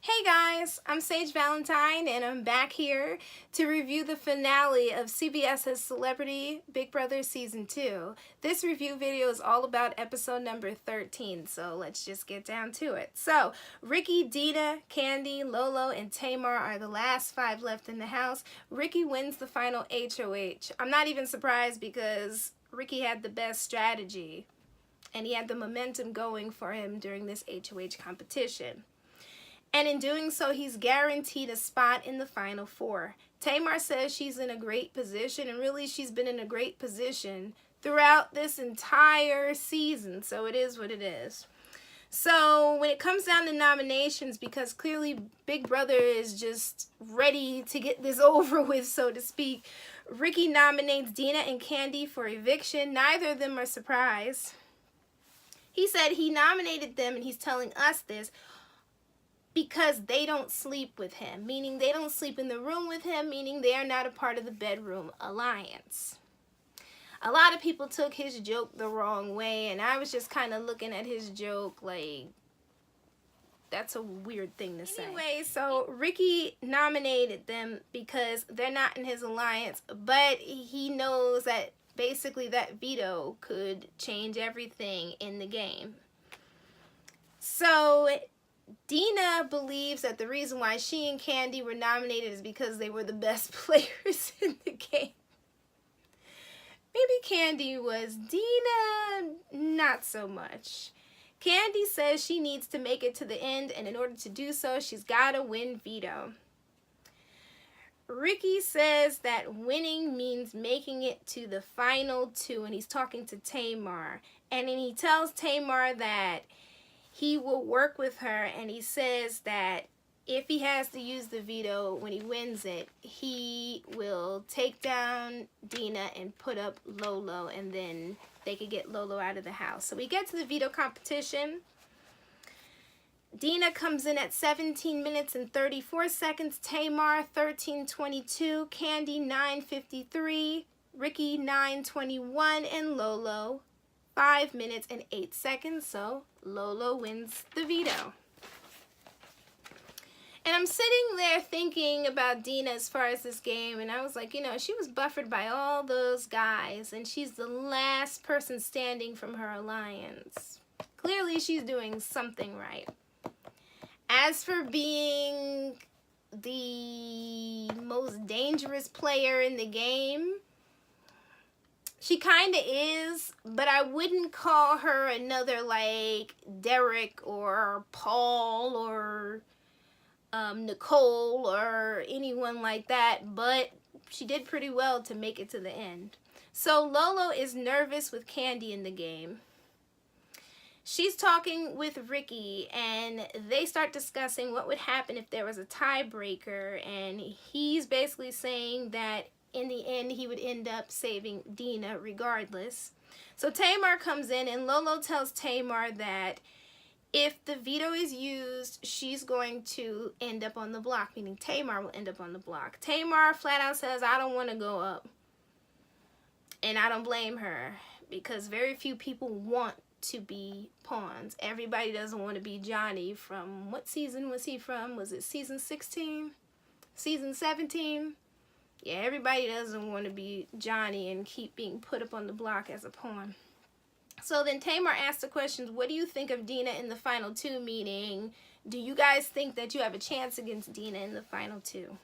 Hey guys, I'm Sage Valentine and I'm back here to review the finale of CBS's Celebrity Big Brother Season 2. This review video is all about episode number 13, so let's just get down to it. So, Ricky, Dina, Candy, Lolo, and Tamar are the last 5 left in the house. Ricky wins the final HOH. I'm not even surprised because Ricky had the best strategy and he had the momentum going for him during this HOH competition. And in doing so, he's guaranteed a spot in the Final Four. Tamar says she's in a great position, and really she's been in a great position throughout this entire season, so it is what it is. So when it comes down to nominations, because clearly Big Brother is just ready to get this over with, so to speak, Ricky nominates Dina and Candy for eviction. Neither of them are surprised. He said he nominated them, and he's telling us this, because they don't sleep with him, meaning they don't sleep in the room with him, meaning they are not a part of the bedroom alliance. A lot of people took his joke the wrong way, and I was just kind of looking at his joke like, that's a weird thing to say. Anyway, so Ricky nominated them because they're not in his alliance, but he knows that basically that veto could change everything in the game. So Dina believes that the reason why she and Candy were nominated is because they were the best players in the game. Maybe Candy was. Dina, not so much. Candy says she needs to make it to the end, and in order to do so, she's got to win veto. Ricky says that winning means making it to the final 2, and he's talking to Tamar. And then he tells Tamar that he will work with her, and he says that if he has to use the veto when he wins it, he will take down Dina and put up Lolo, and then they could get Lolo out of the house. So we get to the veto competition. Dina comes in at 17 minutes and 34 seconds, Tamar 13:22, Candy 9:53, Ricky 9:21, and Lolo 5 minutes and 8 seconds, so Lolo wins the veto. And I'm sitting there thinking about Dina as far as this game, and I was like, you know, she was buffered by all those guys, and she's the last person standing from her alliance. Clearly, she's doing something right. As for being the most dangerous player in the game, she kind of is, but I wouldn't call her another like Derek or Paul or Nicole or anyone like that, but she did pretty well to make it to the end. So Lolo is nervous with Candy in the game. She's talking with Ricky, and they start discussing what would happen if there was a tiebreaker, and he's basically saying that in the end, he would end up saving Dina regardless. So Tamar comes in, and Lolo tells Tamar that if the veto is used, she's going to end up on the block, meaning Tamar will end up on the block. Tamar flat out says, I don't want to go up. And I don't blame her, because very few people want to be pawns. Everybody doesn't want to be Johnny from, what season was he from? Was it season 16? Season 17? Yeah, everybody doesn't want to be Johnny and keep being put up on the block as a pawn. So then Tamar asks the questions, what do you think of Dina in the final 2? Meaning, do you guys think that you have a chance against Dina in the final 2?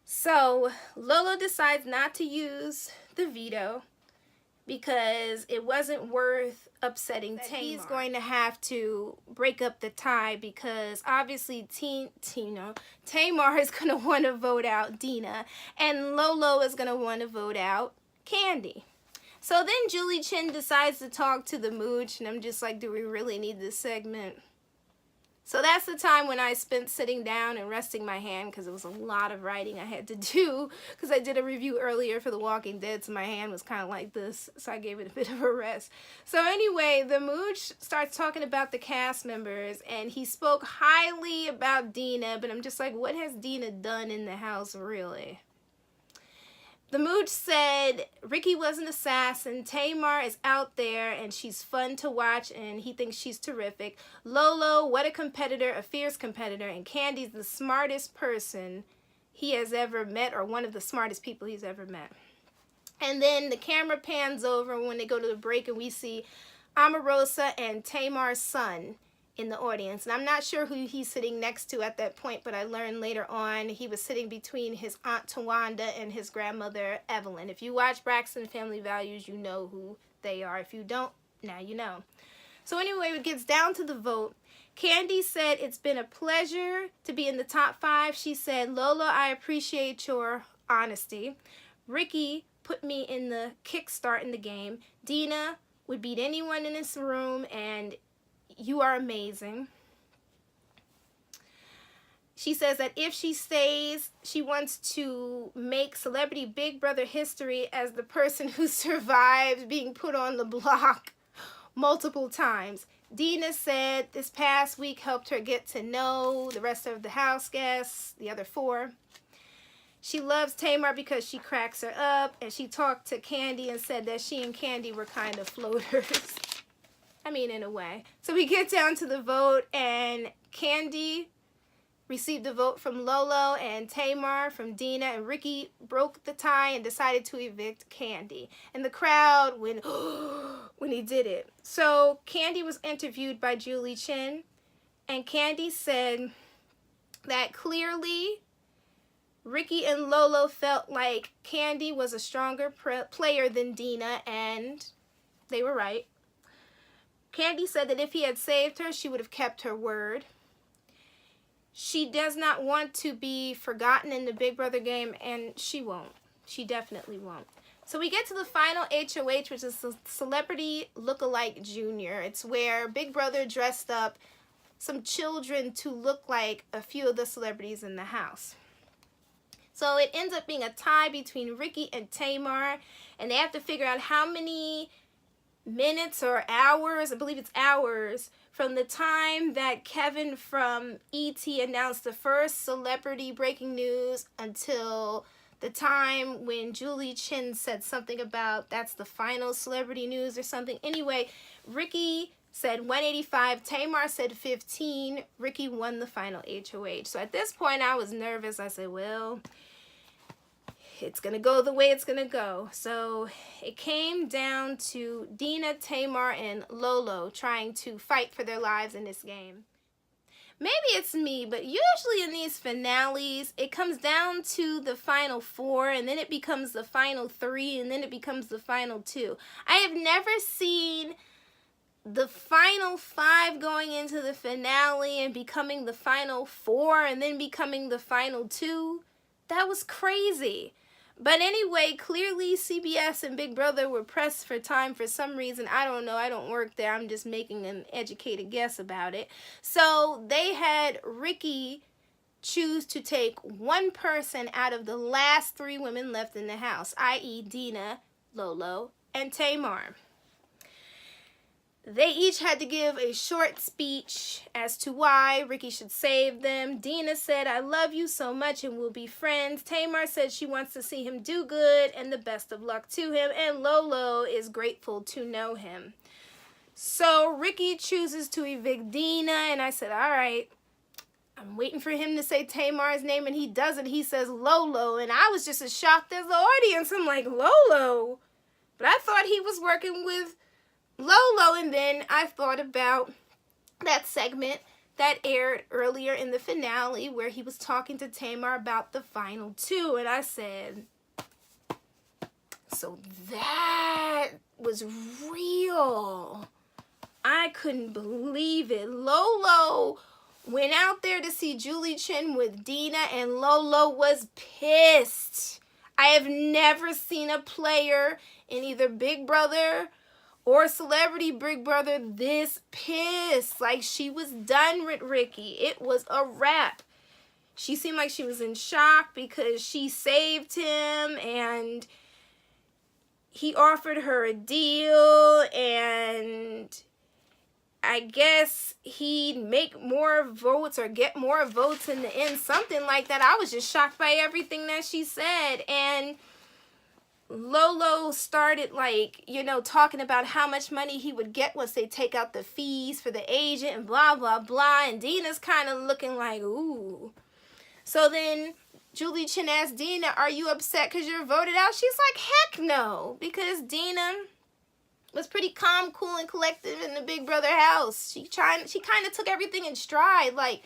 So Lolo decides not to use the veto because it wasn't worth upsetting Tamar. He's going to have to break up the tie because obviously Tamar is going to want to vote out Dina, and Lolo is going to want to vote out Candy. So then Julie Chen decides to talk to the Mooch, and I'm just like, do we really need this segment? So that's the time when I spent sitting down and resting my hand, because it was a lot of writing I had to do, because I did a review earlier for The Walking Dead, so my hand was kind of like this, so I gave it a bit of a rest. So anyway, the Mooch starts talking about the cast members, and he spoke highly about Dina, but I'm just like, what has Dina done in the house, really? The Mooch said Ricky was an assassin. Tamar is out there and she's fun to watch and he thinks she's terrific. Lolo, what a competitor, a fierce competitor. And Candy's the smartest person he has ever met, or one of the smartest people he's ever met. And then the camera pans over when they go to the break and we see Omarosa and Tamar's son in the audience. And I'm not sure who he's sitting next to at that point, but I learned later on he was sitting between his Aunt Tawanda and his grandmother Evelyn. If you watch Braxton Family Values, you know who they are. If you don't, now you know. So anyway, it gets down to the vote. Candy said, it's been a pleasure to be in the top 5. She said, Lola, I appreciate your honesty. Ricky put me in the kickstart in the game. Dina would beat anyone in this room, and you are amazing. She says that if she stays, she wants to make Celebrity Big Brother history as the person who survived being put on the block multiple times. Dina said this past week helped her get to know the rest of the house guests, the other 4. She loves Tamar because she cracks her up, and she talked to Candy and said that she and Candy were kind of floaters. I mean, in a way. So we get down to the vote, and Candy received a vote from Lolo and Tamar from Dina, and Ricky broke the tie and decided to evict Candy. And the crowd went, when he did it. So Candy was interviewed by Julie Chen, and Candy said that clearly Ricky and Lolo felt like Candy was a stronger player than Dina, and they were right. Candy said that if he had saved her, she would have kept her word. She does not want to be forgotten in the Big Brother game, and she won't. She definitely won't. So we get to the final HOH, which is the Celebrity Look-alike Junior. It's where Big Brother dressed up some children to look like a few of the celebrities in the house. So it ends up being a tie between Ricky and Tamar, and they have to figure out how many minutes or hours, I believe it's hours, from the time that Kevin from E.T. announced the first celebrity breaking news until the time when Julie Chen said something about that's the final celebrity news or something. Anyway, Ricky said 185, Tamar said 15, Ricky won the final HOH. So at this point I was nervous. I said, well, it's going to go the way it's going to go. So it came down to Dina, Tamar, and Lolo trying to fight for their lives in this game. Maybe it's me, but usually in these finales, it comes down to the final 4, and then it becomes the final 3, and then it becomes the final 2. I have never seen the final 5 going into the finale and becoming the final 4, and then becoming the final 2. That was crazy. But anyway, clearly CBS and Big Brother were pressed for time for some reason. I don't know. I don't work there. I'm just making an educated guess about it. So they had Ricky choose to take one person out of the last 3 women left in the house, i.e. Dina, Lolo, and Tamar. They each had to give a short speech as to why Ricky should save them. Dina said, I love you so much and we'll be friends. Tamar said she wants to see him do good and the best of luck to him. And Lolo is grateful to know him. So Ricky chooses to evict Dina, and I said, all right. I'm waiting for him to say Tamar's name, and he doesn't. He says Lolo, and I was just as shocked as the audience. I'm like, Lolo? But I thought he was working with Lolo, and then I thought about that segment that aired earlier in the finale where he was talking to Tamar about the final 2, and I said, so that was real. I couldn't believe it. Lolo went out there to see Julie Chen with Dina, and Lolo was pissed. I have never seen a player in either Big Brother or Celebrity Big Brother this pissed. Like, she was done with Ricky. It was a wrap. She seemed like she was in shock because she saved him and he offered her a deal, and I guess he'd make more votes or get more votes in the end, something like that. I was just shocked by everything that she said. And Lolo started, like, you know, talking about how much money he would get once they take out the fees for the agent and blah, blah, blah. And Dina's kind of looking like, ooh. So then Julie Chen asked Dina, are you upset because you're voted out? She's like, heck no. Because Dina was pretty calm, cool, and collected in the Big Brother house. She kind of took everything in stride. Like,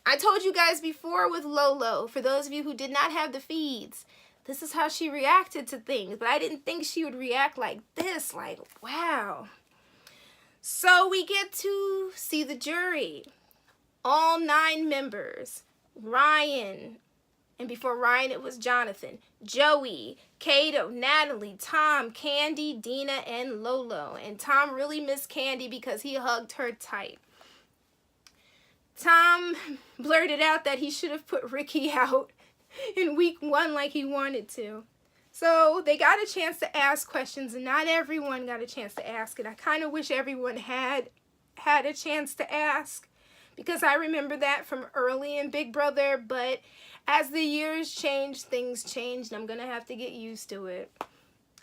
I told you guys before with Lolo, for those of you who did not have the feeds, this is how she reacted to things, but I didn't think she would react like this, like, wow. So we get to see the jury. All 9 members. Ryan, and before Ryan it was Jonathan, Joey, Kato, Natalie, Tom, Candy, Dina, and Lolo. And Tom really missed Candy because he hugged her tight. Tom blurted out that he should have put Ricky out in week 1 like he wanted to. So they got a chance to ask questions, and not everyone got a chance to ask it. I kind of wish everyone had a chance to ask, because I remember that from early in Big Brother, but as the years change, things change, and I'm gonna have to get used to it,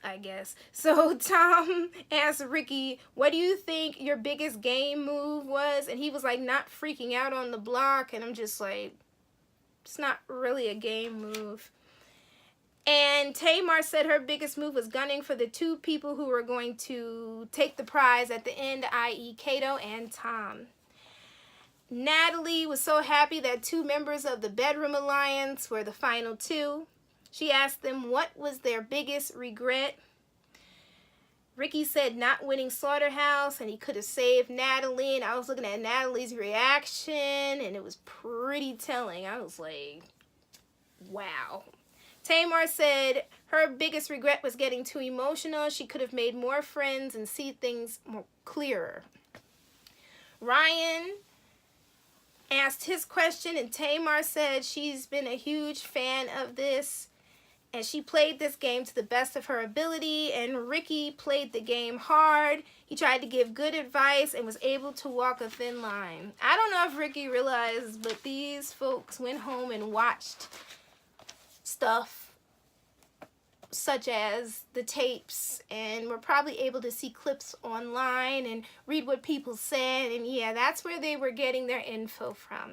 I guess. So Tom asked Ricky, what do you think your biggest game move was? And he was like, not freaking out on the block, and I'm just like, it's not really a game move. And Tamar said her biggest move was gunning for the 2 people who were going to take the prize at the end, i.e. Kato and Tom. Natalie was so happy that 2 members of the Bedroom Alliance were the final 2. She asked them what was their biggest regret. Ricky said not winning Slaughterhouse, and he could have saved Natalie. And I was looking at Natalie's reaction, and it was pretty telling. I was like, wow. Tamar said her biggest regret was getting too emotional. She could have made more friends and see things more clearer. Ryan asked his question, and Tamar said she's been a huge fan of this, and she played this game to the best of her ability, and Ricky played the game hard. He tried to give good advice and was able to walk a thin line. I don't know if Ricky realized, but these folks went home and watched stuff such as the tapes, and were probably able to see clips online and read what people said, and yeah, that's where they were getting their info from.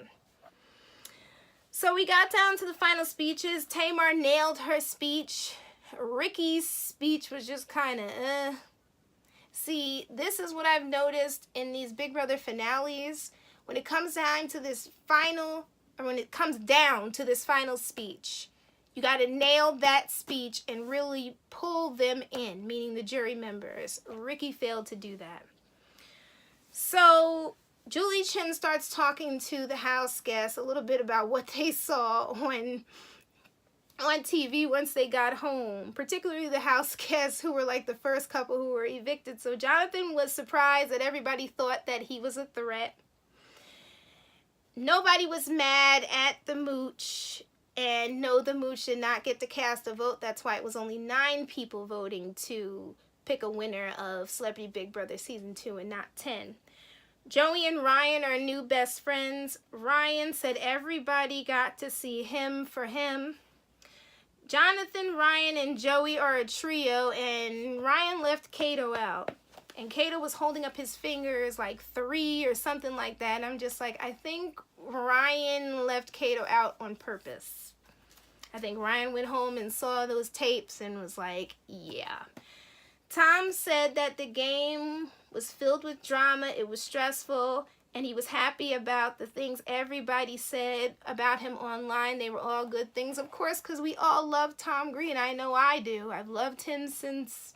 So we got down to the final speeches. Tamar nailed her speech. Ricky's speech was just kind of See, this is what I've noticed in these Big Brother finales. When it comes down to this final speech, you got to nail that speech and really pull them in, meaning the jury members. Ricky failed to do that. So Julie Chen starts talking to the house guests a little bit about what they saw on TV once they got home, particularly the house guests who were like the first couple who were evicted. So Jonathan was surprised that everybody thought that he was a threat. Nobody was mad at the mooch. And no, the mooch did not get to cast a vote. That's why it was only 9 people voting to pick a winner of Celebrity Big Brother Season 2 and not 10. Joey and Ryan are new best friends. Ryan said everybody got to see him for him. Jonathan, Ryan, and Joey are a trio, and Ryan left Kato out. And Kato was holding up his fingers like 3 or something like that. And I'm just like, I think Ryan left Kato out on purpose. I think Ryan went home and saw those tapes and was like, yeah. Tom said that the game was filled with drama. It was stressful. And he was happy about the things everybody said about him online. They were all good things, of course, because we all love Tom Green. I know I do. I've loved him since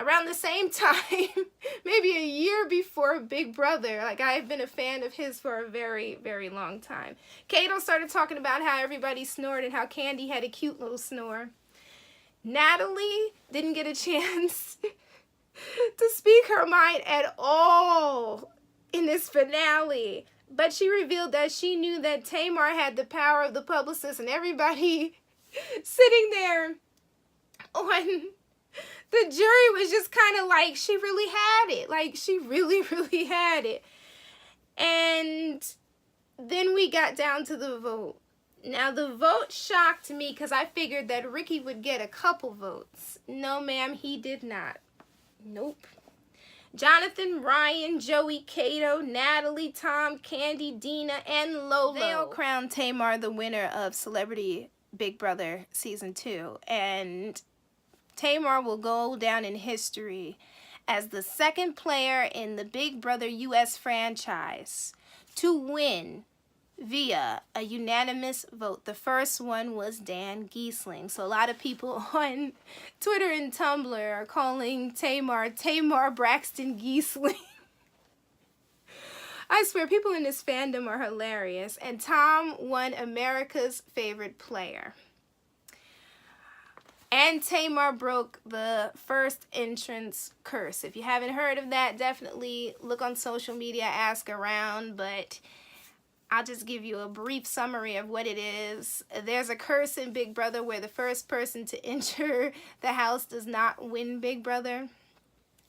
around the same time, maybe a year before Big Brother. Like, I've been a fan of his for a very, very long time. Kato started talking about how everybody snored and how Candy had a cute little snore. Natalie didn't get a chance to speak her mind at all in this finale. But she revealed that she knew that Tamar had the power of the publicist, and everybody sitting there on the jury was just kind of like, she really had it. Like, she really, really had it. And then we got down to the vote. Now the vote shocked me because I figured that Ricky would get a couple votes. No, ma'am, he did not. Nope. Jonathan, Ryan, Joey, Kato, Natalie, Tom, Candy, Dina, and Lolo. They all crowned Tamar the winner of Celebrity Big Brother Season 2. And Tamar will go down in history as the second player in the Big Brother US franchise to win via a unanimous vote. The first one was Dan Giesling. So a lot of people on Twitter and Tumblr are calling Tamar Braxton Giesling. I swear, people in this fandom are hilarious. And Tom won America's Favorite Player. And Tamar broke the first entrance curse. If you haven't heard of that, definitely look on social media, ask around, but I'll just give you a brief summary of what it is. There's a curse in Big Brother where the first person to enter the house does not win Big Brother.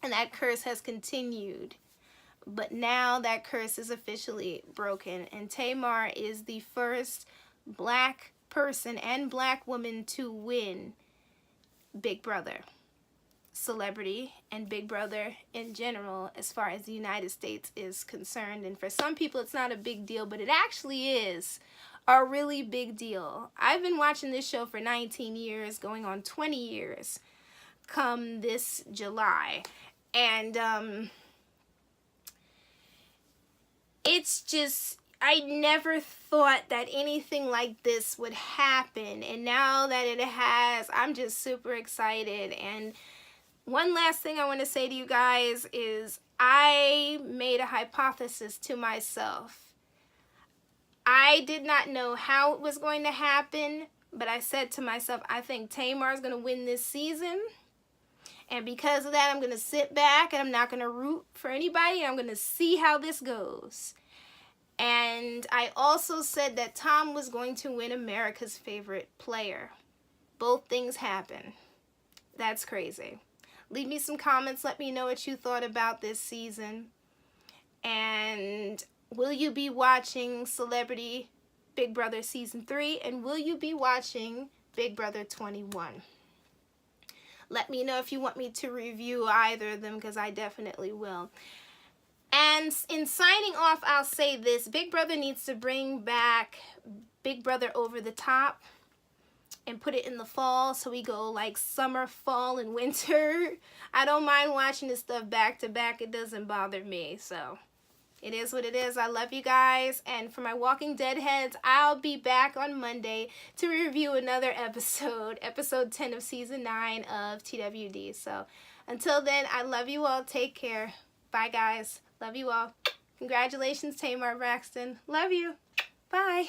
And that curse has continued. But now that curse is officially broken. And Tamar is the first black person and black woman to win Big Brother Celebrity and Big Brother in general as far as the United States is concerned. And for some people it's not a big deal, but it actually is a really big deal. I've been watching this show for 19 years, going on 20 years come this July. And it's just, I never thought that anything like this would happen, and now that it has, I'm just super excited. And one last thing I want to say to you guys is I made a hypothesis to myself. I did not know how it was going to happen, but I said to myself, I think Tamar is going to win this season. And because of that, I'm going to sit back and I'm not going to root for anybody. I'm going to see how this goes. And I also said that Tom was going to win America's Favorite Player. Both things happen. That's crazy. Leave me some comments. Let me know what you thought about this season. And will you be watching Celebrity Big Brother Season 3? And will you be watching Big Brother 21? Let me know if you want me to review either of them, because I definitely will. And in signing off, I'll say this. Big Brother needs to bring back Big Brother Over the Top and put it in the fall, so we go like summer, fall, and winter. I don't mind watching this stuff back to back. It doesn't bother me. So it is what it is. I love you guys. And for my Walking Dead heads, I'll be back on Monday to review another episode, episode 10 of season 9 of TWD. So until then, I love you all. Take care. Bye, guys. Love you all. Congratulations, Tamar Braxton. Love you. Bye.